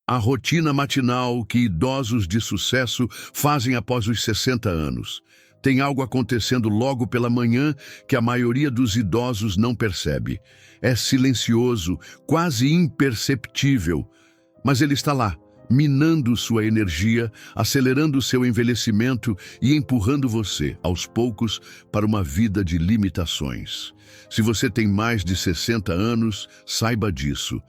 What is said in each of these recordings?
A rotina matinal que idosos de sucesso fazem após os 60 anos. Tem algo acontecendo logo pela manhã que a maioria dos idosos não percebe. É silencioso, quase imperceptível, mas ele está lá, minando sua energia, acelerando seu envelhecimento e empurrando você, aos poucos, para uma vida de limitações. Se você tem mais de 60 anos, saiba disso.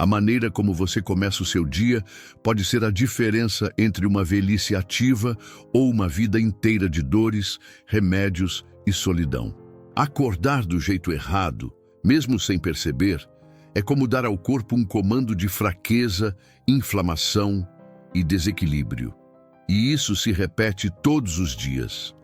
A maneira como você começa o seu dia pode ser a diferença entre uma velhice ativa ou uma vida inteira de dores, remédios e solidão. Acordar do jeito errado, mesmo sem perceber, é como dar ao corpo um comando de fraqueza, inflamação e desequilíbrio. E isso se repete todos os dias.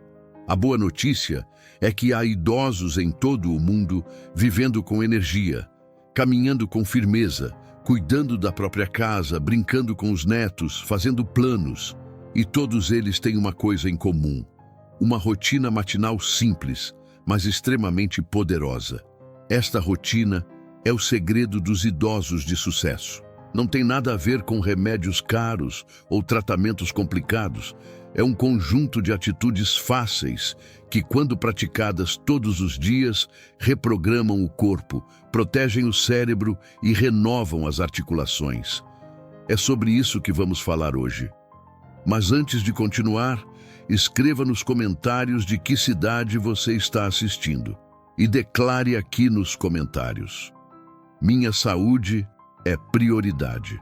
A boa notícia é que há idosos em todo o mundo vivendo com energia, caminhando com firmeza, cuidando da própria casa, brincando com os netos, fazendo planos. E todos eles têm uma coisa em comum: uma rotina matinal simples, mas extremamente poderosa. Esta rotina é o segredo dos idosos de sucesso. Não tem nada a ver com remédios caros ou tratamentos complicados. É um conjunto de atitudes fáceis que, quando praticadas todos os dias, reprogramam o corpo, protegem o cérebro e renovam as articulações. É sobre isso que vamos falar hoje. Mas antes de continuar, escreva nos comentários de que cidade você está assistindo e declare aqui nos comentários: minha saúde é prioridade.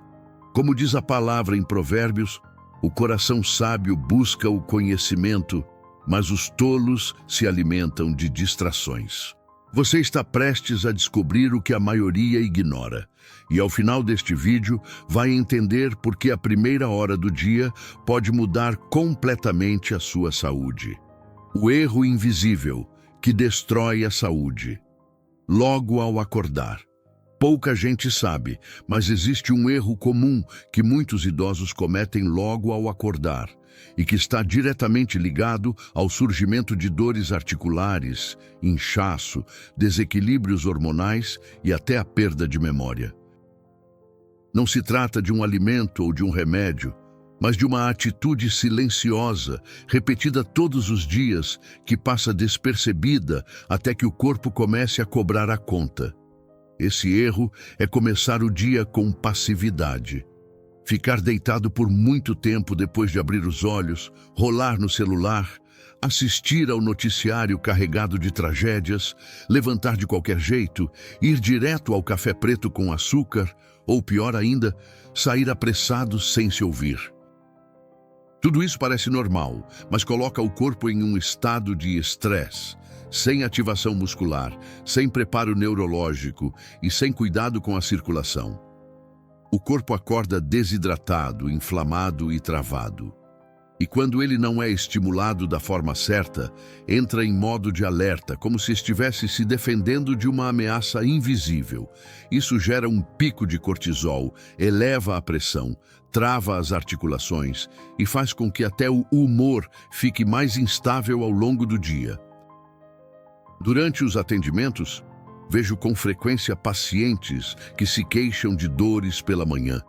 Como diz a palavra em Provérbios, o coração sábio busca o conhecimento, mas os tolos se alimentam de distrações. Você está prestes a descobrir o que a maioria ignora. E ao final deste vídeo, vai entender por que a primeira hora do dia pode mudar completamente a sua saúde. O erro invisível que destrói a saúde. Logo ao acordar. Pouca gente sabe, mas existe um erro comum que muitos idosos cometem logo ao acordar e que está diretamente ligado ao surgimento de dores articulares, inchaço, desequilíbrios hormonais e até a perda de memória. Não se trata de um alimento ou de um remédio, mas de uma atitude silenciosa, repetida todos os dias, que passa despercebida até que o corpo comece a cobrar a conta. Esse erro é começar o dia com passividade. Ficar deitado por muito tempo depois de abrir os olhos, rolar no celular, assistir ao noticiário carregado de tragédias, levantar de qualquer jeito, ir direto ao café preto com açúcar, ou pior ainda, sair apressado sem se ouvir. Tudo isso parece normal, mas coloca o corpo em um estado de estresse, sem ativação muscular, sem preparo neurológico e sem cuidado com a circulação. O corpo acorda desidratado, inflamado e travado. E quando ele não é estimulado da forma certa, entra em modo de alerta, como se estivesse se defendendo de uma ameaça invisível. Isso gera um pico de cortisol, eleva a pressão, trava as articulações e faz com que até o humor fique mais instável ao longo do dia. Durante os atendimentos, vejo com frequência pacientes que se queixam de dores pela manhã,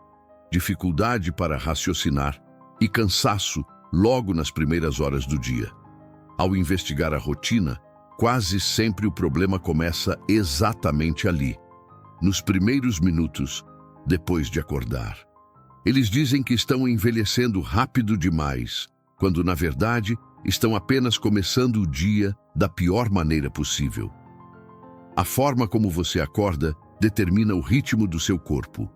dificuldade para raciocinar e cansaço logo nas primeiras horas do dia. Ao investigar a rotina, quase sempre o problema começa exatamente ali, nos primeiros minutos depois de acordar. Eles dizem que estão envelhecendo rápido demais, quando na verdade estão apenas começando o dia da pior maneira possível. A forma como você acorda determina o ritmo do seu corpo.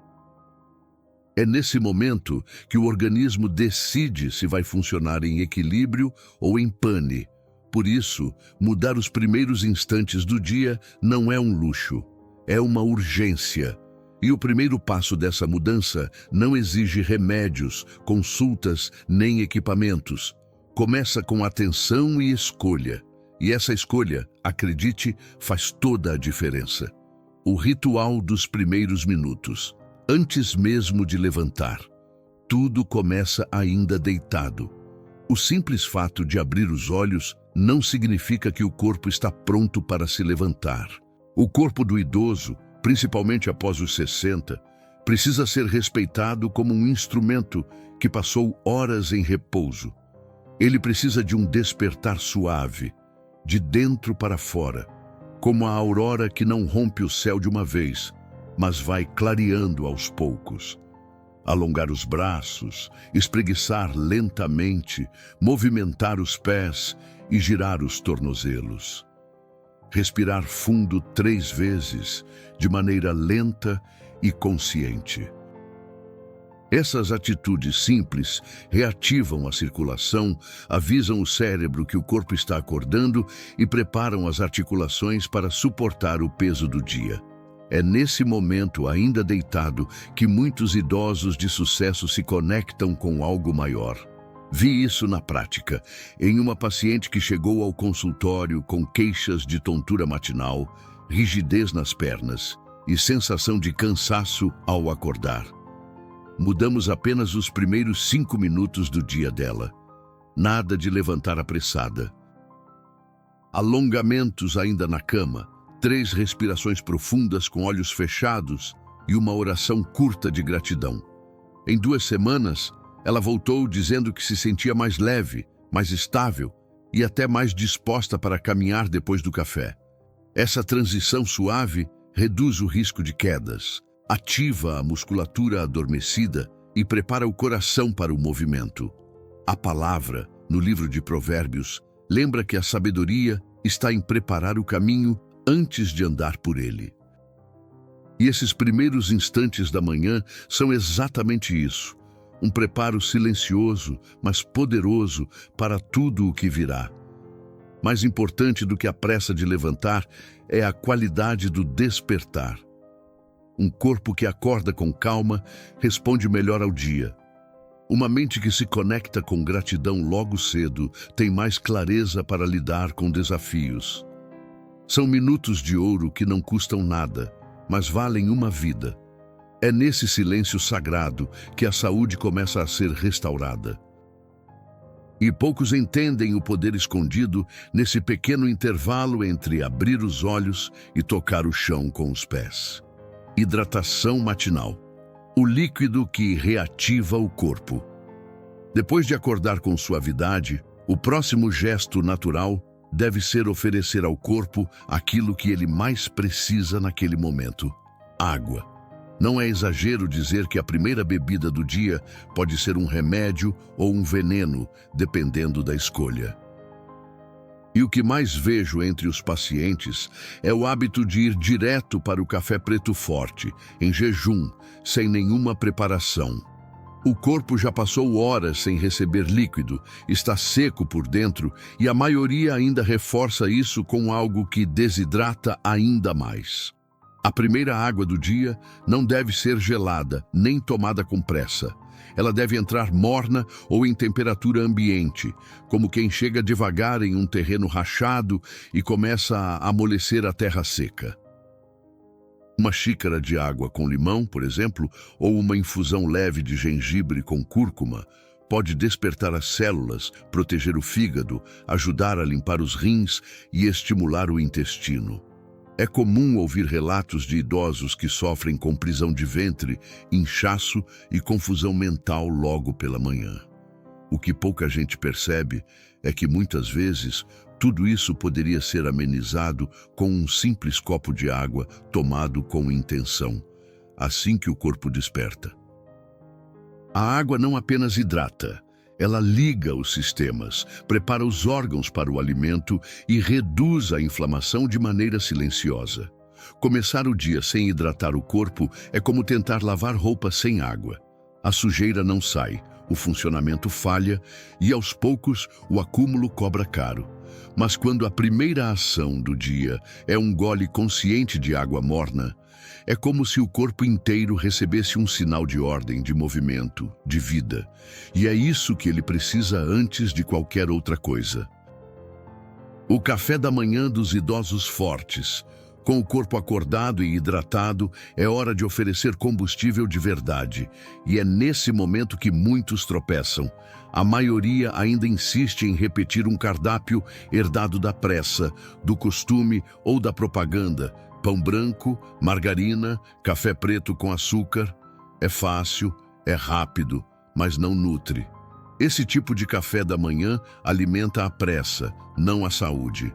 É nesse momento que o organismo decide se vai funcionar em equilíbrio ou em pane. Por isso, mudar os primeiros instantes do dia não é um luxo, é uma urgência. E o primeiro passo dessa mudança não exige remédios, consultas nem equipamentos. Começa com atenção e escolha. E essa escolha, acredite, faz toda a diferença. O ritual dos primeiros minutos. Antes mesmo de levantar. Tudo começa ainda deitado. O simples fato de abrir os olhos não significa que o corpo está pronto para se levantar. O corpo do idoso, principalmente após os 60, Precisa ser respeitado como um instrumento que passou horas em repouso. Ele precisa de um despertar suave, de dentro para fora, como a aurora que não rompe o céu de uma vez, mas vai clareando aos poucos. Alongar os braços, espreguiçar lentamente, movimentar os pés e girar os tornozelos. Respirar fundo 3 vezes, de maneira lenta e consciente. Essas atitudes simples reativam a circulação, avisam o cérebro que o corpo está acordando e preparam as articulações para suportar o peso do dia. É nesse momento, ainda deitado, que muitos idosos de sucesso se conectam com algo maior. Vi isso na prática, em uma paciente que chegou ao consultório com queixas de tontura matinal, rigidez nas pernas e sensação de cansaço ao acordar. Mudamos apenas os primeiros 5 minutos do dia dela. Nada de levantar apressada. Alongamentos ainda na cama, 3 respirações profundas com olhos fechados e uma oração curta de gratidão. Em 2 semanas, ela voltou dizendo que se sentia mais leve, mais estável e até mais disposta para caminhar depois do café. Essa transição suave reduz o risco de quedas, ativa a musculatura adormecida e prepara o coração para o movimento. A palavra, no livro de Provérbios, lembra que a sabedoria está em preparar o caminho antes de andar por ele. E esses primeiros instantes da manhã são exatamente isso, um preparo silencioso, mas poderoso para tudo o que virá. Mais importante do que a pressa de levantar é a qualidade do despertar. Um corpo que acorda com calma responde melhor ao dia. Uma mente que se conecta com gratidão logo cedo tem mais clareza para lidar com desafios. São minutos de ouro que não custam nada, mas valem uma vida. É nesse silêncio sagrado que a saúde começa a ser restaurada. E poucos entendem o poder escondido nesse pequeno intervalo entre abrir os olhos e tocar o chão com os pés. Hidratação matinal. O líquido que reativa o corpo. Depois de acordar com suavidade, o próximo gesto natural deve ser oferecer ao corpo aquilo que ele mais precisa naquele momento: água. Não é exagero dizer que a primeira bebida do dia pode ser um remédio ou um veneno, dependendo da escolha. E o que mais vejo entre os pacientes é o hábito de ir direto para o café preto forte, em jejum, sem nenhuma preparação. O corpo já passou horas sem receber líquido, está seco por dentro e a maioria ainda reforça isso com algo que desidrata ainda mais. A primeira água do dia não deve ser gelada, nem tomada com pressa. Ela deve entrar morna ou em temperatura ambiente, como quem chega devagar em um terreno rachado e começa a amolecer a terra seca. Uma xícara de água com limão, por exemplo, ou uma infusão leve de gengibre com cúrcuma, pode despertar as células, proteger o fígado, ajudar a limpar os rins e estimular o intestino. É comum ouvir relatos de idosos que sofrem com prisão de ventre, inchaço e confusão mental logo pela manhã. O que pouca gente percebe é que muitas vezes tudo isso poderia ser amenizado com um simples copo de água tomado com intenção, assim que o corpo desperta. A água não apenas hidrata, ela liga os sistemas, prepara os órgãos para o alimento e reduz a inflamação de maneira silenciosa. Começar o dia sem hidratar o corpo é como tentar lavar roupa sem água. A sujeira não sai, o funcionamento falha e, aos poucos, o acúmulo cobra caro. Mas quando a primeira ação do dia é um gole consciente de água morna, é como se o corpo inteiro recebesse um sinal de ordem, de movimento, de vida. E é isso que ele precisa antes de qualquer outra coisa. O café da manhã dos idosos fortes. Com o corpo acordado e hidratado, é hora de oferecer combustível de verdade. E é nesse momento que muitos tropeçam. A maioria ainda insiste em repetir um cardápio herdado da pressa, do costume ou da propaganda. Pão branco, margarina, café preto com açúcar. É fácil, é rápido, mas não nutre. Esse tipo de café da manhã alimenta a pressa, não a saúde.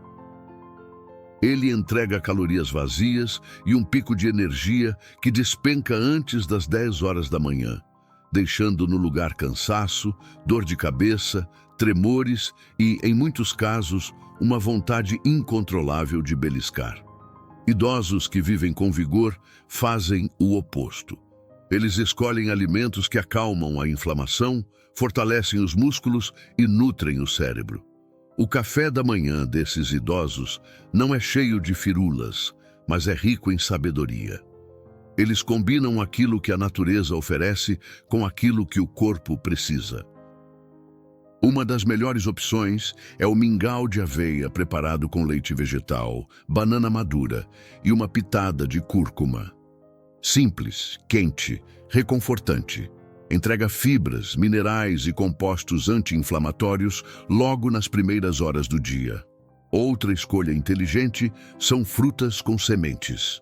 Ele entrega calorias vazias e um pico de energia que despenca antes das 10 horas da manhã, deixando no lugar cansaço, dor de cabeça, tremores e, em muitos casos, uma vontade incontrolável de beliscar. Idosos que vivem com vigor fazem o oposto. Eles escolhem alimentos que acalmam a inflamação, fortalecem os músculos e nutrem o cérebro. O café da manhã desses idosos não é cheio de firulas, mas é rico em sabedoria. Eles combinam aquilo que a natureza oferece com aquilo que o corpo precisa. Uma das melhores opções é o mingau de aveia preparado com leite vegetal, banana madura e uma pitada de cúrcuma. Simples, quente, reconfortante. Entrega fibras, minerais e compostos anti-inflamatórios logo nas primeiras horas do dia. Outra escolha inteligente são frutas com sementes.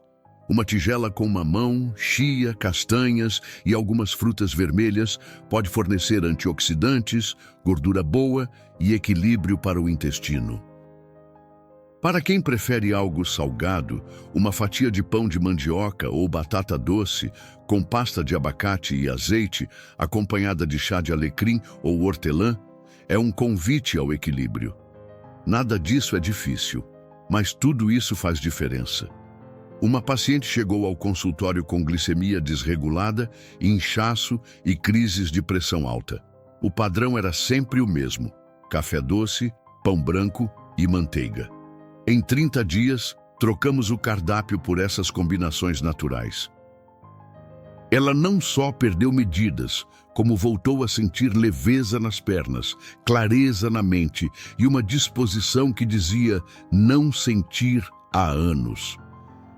Uma tigela com mamão, chia, castanhas e algumas frutas vermelhas pode fornecer antioxidantes, gordura boa e equilíbrio para o intestino. Para quem prefere algo salgado, uma fatia de pão de mandioca ou batata doce com pasta de abacate e azeite, acompanhada de chá de alecrim ou hortelã, é um convite ao equilíbrio. Nada disso é difícil, mas tudo isso faz diferença. Uma paciente chegou ao consultório com glicemia desregulada, inchaço e crises de pressão alta. O padrão era sempre o mesmo: café doce, pão branco e manteiga. Em 30 dias, trocamos o cardápio por essas combinações naturais. Ela não só perdeu medidas, como voltou a sentir leveza nas pernas, clareza na mente e uma disposição que dizia não sentir há anos.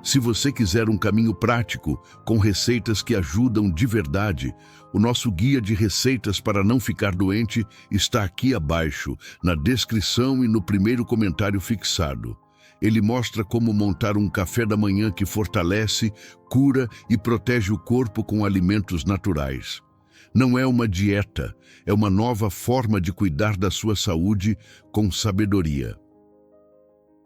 Se você quiser um caminho prático, com receitas que ajudam de verdade, o nosso guia de receitas para não ficar doente está aqui abaixo, na descrição e no primeiro comentário fixado. Ele mostra como montar um café da manhã que fortalece, cura e protege o corpo com alimentos naturais. Não é uma dieta, é uma nova forma de cuidar da sua saúde com sabedoria.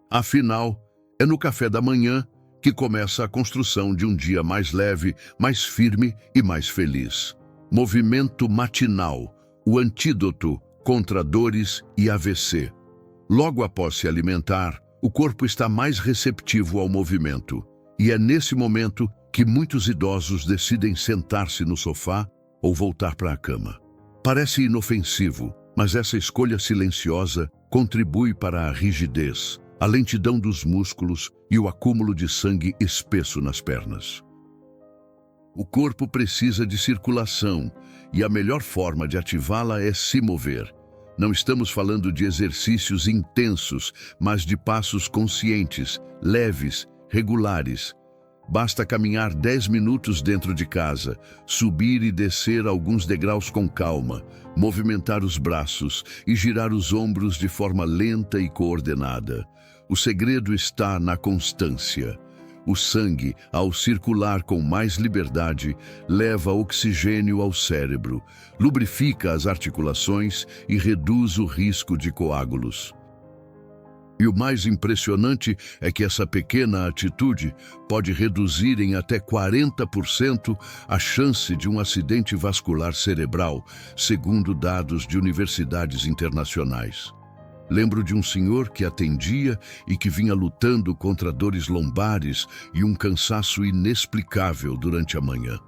Afinal, é no café da manhã que começa a construção de um dia mais leve, mais firme e mais feliz. Movimento matinal, o antídoto contra dores e AVC. Logo após se alimentar, o corpo está mais receptivo ao movimento. E é nesse momento que muitos idosos decidem sentar-se no sofá ou voltar para a cama. Parece inofensivo, mas essa escolha silenciosa contribui para a rigidez, a lentidão dos músculos e o acúmulo de sangue espesso nas pernas. O corpo precisa de circulação e a melhor forma de ativá-la é se mover. Não estamos falando de exercícios intensos, mas de passos conscientes, leves, regulares. Basta caminhar 10 minutos dentro de casa, subir e descer alguns degraus com calma, movimentar os braços e girar os ombros de forma lenta e coordenada. O segredo está na constância. O sangue, ao circular com mais liberdade, leva oxigênio ao cérebro, lubrifica as articulações e reduz o risco de coágulos. E o mais impressionante é que essa pequena atitude pode reduzir em até 40% a chance de um acidente vascular cerebral, segundo dados de universidades internacionais. Lembro de um senhor que atendia e que vinha lutando contra dores lombares e um cansaço inexplicável durante a manhã.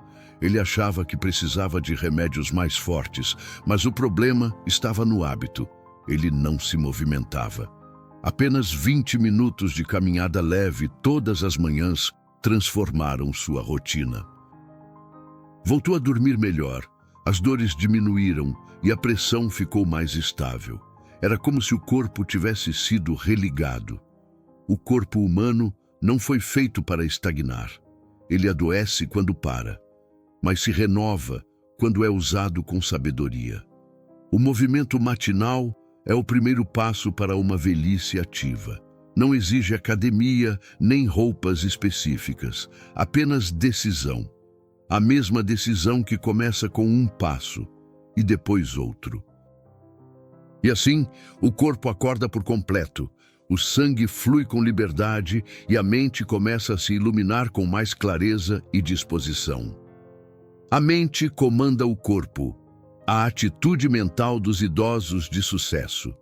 Ele achava que precisava de remédios mais fortes, mas o problema estava no hábito. Ele não se movimentava. Apenas 20 minutos de caminhada leve todas as manhãs transformaram sua rotina. Voltou a dormir melhor, as dores diminuíram e a pressão ficou mais estável. Era como se o corpo tivesse sido religado. O corpo humano não foi feito para estagnar. Ele adoece quando para, mas se renova quando é usado com sabedoria. O movimento matinal é o primeiro passo para uma velhice ativa. Não exige academia nem roupas específicas, apenas decisão. A mesma decisão que começa com um passo e depois outro. E assim, o corpo acorda por completo, o sangue flui com liberdade e a mente começa a se iluminar com mais clareza e disposição. A mente comanda o corpo, a atitude mental dos idosos de sucesso.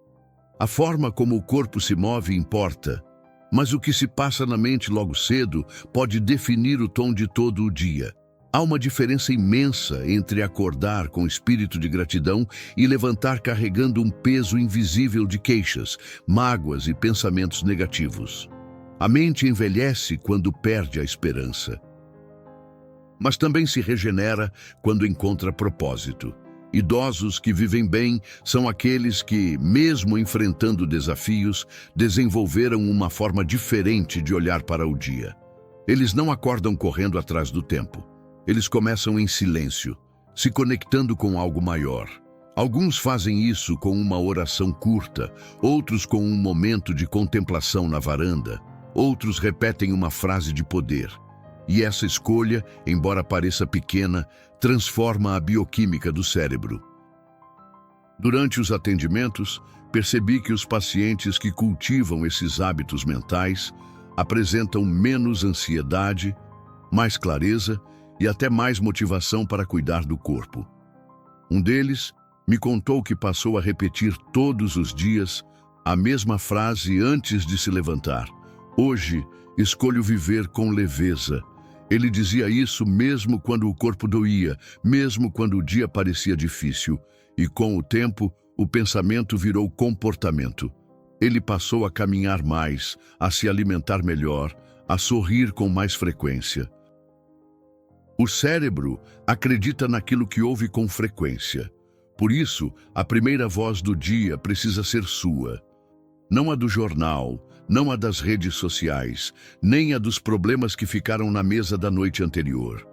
A forma como o corpo se move importa, mas o que se passa na mente logo cedo pode definir o tom de todo o dia. Há uma diferença imensa entre acordar com espírito de gratidão e levantar carregando um peso invisível de queixas, mágoas e pensamentos negativos. A mente envelhece quando perde a esperança, mas também se regenera quando encontra propósito. Idosos que vivem bem são aqueles que, mesmo enfrentando desafios, desenvolveram uma forma diferente de olhar para o dia. Eles não acordam correndo atrás do tempo. Eles começam em silêncio, se conectando com algo maior. Alguns fazem isso com uma oração curta, outros com um momento de contemplação na varanda, outros repetem uma frase de poder. E essa escolha, embora pareça pequena, transforma a bioquímica do cérebro. Durante os atendimentos, percebi que os pacientes que cultivam esses hábitos mentais apresentam menos ansiedade, mais clareza e até mais motivação para cuidar do corpo. Um deles me contou que passou a repetir todos os dias a mesma frase antes de se levantar. Hoje, escolho viver com leveza. Ele dizia isso mesmo quando o corpo doía, mesmo quando o dia parecia difícil. E com o tempo, o pensamento virou comportamento. Ele passou a caminhar mais, a se alimentar melhor, a sorrir com mais frequência. O cérebro acredita naquilo que ouve com frequência. Por isso, a primeira voz do dia precisa ser sua. Não a do jornal, não a das redes sociais, nem a dos problemas que ficaram na mesa da noite anterior.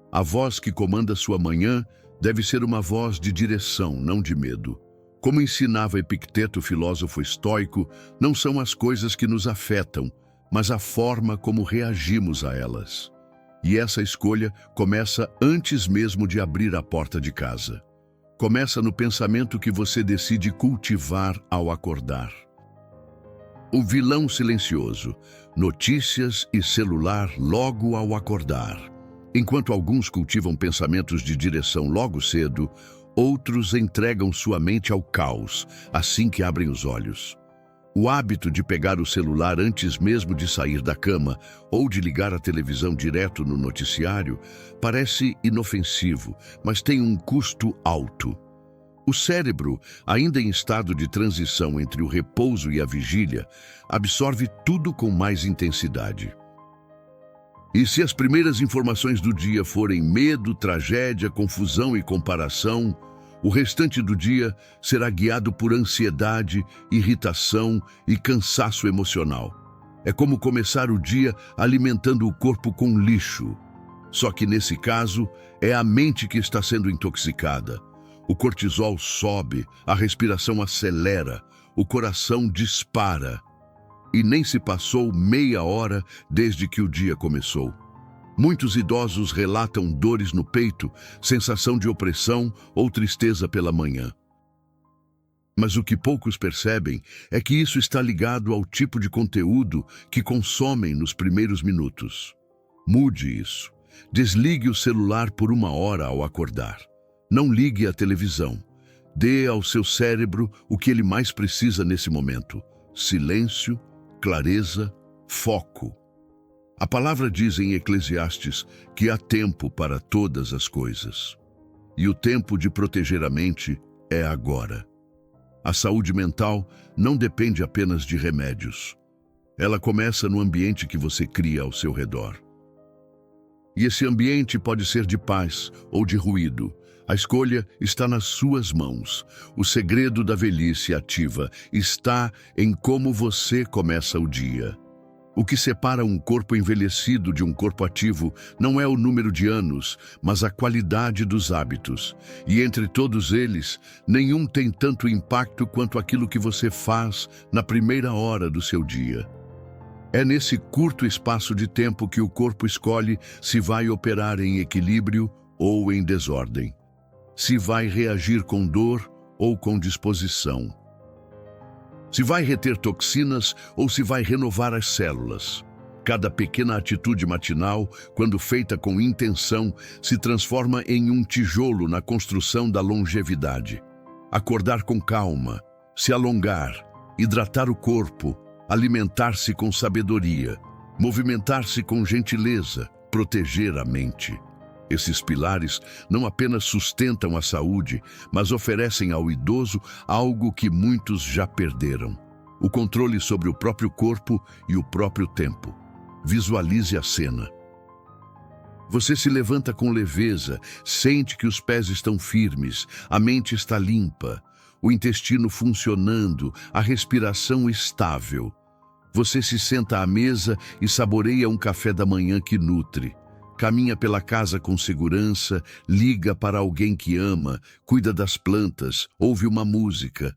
A voz que comanda sua manhã deve ser uma voz de direção, não de medo. Como ensinava Epicteto, filósofo estoico, não são as coisas que nos afetam, mas a forma como reagimos a elas. E essa escolha começa antes mesmo de abrir a porta de casa. Começa no pensamento que você decide cultivar ao acordar. O vilão silencioso, notícias e celular logo ao acordar. Enquanto alguns cultivam pensamentos de direção logo cedo, outros entregam sua mente ao caos assim que abrem os olhos. O hábito de pegar o celular antes mesmo de sair da cama ou de ligar a televisão direto no noticiário parece inofensivo, mas tem um custo alto. O cérebro, ainda em estado de transição entre o repouso e a vigília, absorve tudo com mais intensidade. E se as primeiras informações do dia forem medo, tragédia, confusão e comparação, o restante do dia será guiado por ansiedade, irritação e cansaço emocional. É como começar o dia alimentando o corpo com lixo. Só que nesse caso, é a mente que está sendo intoxicada. O cortisol sobe, a respiração acelera, o coração dispara. E nem se passou meia hora desde que o dia começou. Muitos idosos relatam dores no peito, sensação de opressão ou tristeza pela manhã. Mas o que poucos percebem é que isso está ligado ao tipo de conteúdo que consomem nos primeiros minutos. Mude isso. Desligue o celular por 1 hora ao acordar. Não ligue a televisão. Dê ao seu cérebro o que ele mais precisa nesse momento: silêncio, clareza, foco. A palavra diz em Eclesiastes que há tempo para todas as coisas. E o tempo de proteger a mente é agora. A saúde mental não depende apenas de remédios. Ela começa no ambiente que você cria ao seu redor. E esse ambiente pode ser de paz ou de ruído. A escolha está nas suas mãos. O segredo da velhice ativa está em como você começa o dia. O que separa um corpo envelhecido de um corpo ativo não é o número de anos, mas a qualidade dos hábitos. E entre todos eles, nenhum tem tanto impacto quanto aquilo que você faz na primeira hora do seu dia. É nesse curto espaço de tempo que o corpo escolhe se vai operar em equilíbrio ou em desordem, se vai reagir com dor ou com disposição, se vai reter toxinas ou se vai renovar as células. Cada pequena atitude matinal, quando feita com intenção, se transforma em um tijolo na construção da longevidade. Acordar com calma, se alongar, hidratar o corpo, alimentar-se com sabedoria, movimentar-se com gentileza, proteger a mente. Esses pilares não apenas sustentam a saúde, mas oferecem ao idoso algo que muitos já perderam: o controle sobre o próprio corpo e o próprio tempo. Visualize a cena. Você se levanta com leveza, sente que os pés estão firmes, a mente está limpa, o intestino funcionando, a respiração estável. Você se senta à mesa e saboreia um café da manhã que nutre. Caminha pela casa com segurança, liga para alguém que ama, cuida das plantas, ouve uma música.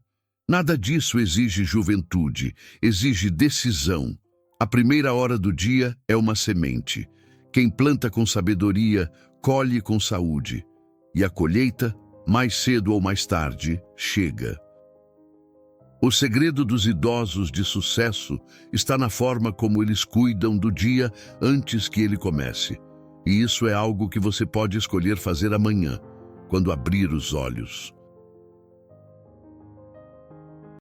Nada disso exige juventude, exige decisão. A primeira hora do dia é uma semente. Quem planta com sabedoria, colhe com saúde. E a colheita, mais cedo ou mais tarde, chega. O segredo dos idosos de sucesso está na forma como eles cuidam do dia antes que ele comece. E isso é algo que você pode escolher fazer amanhã, quando abrir os olhos.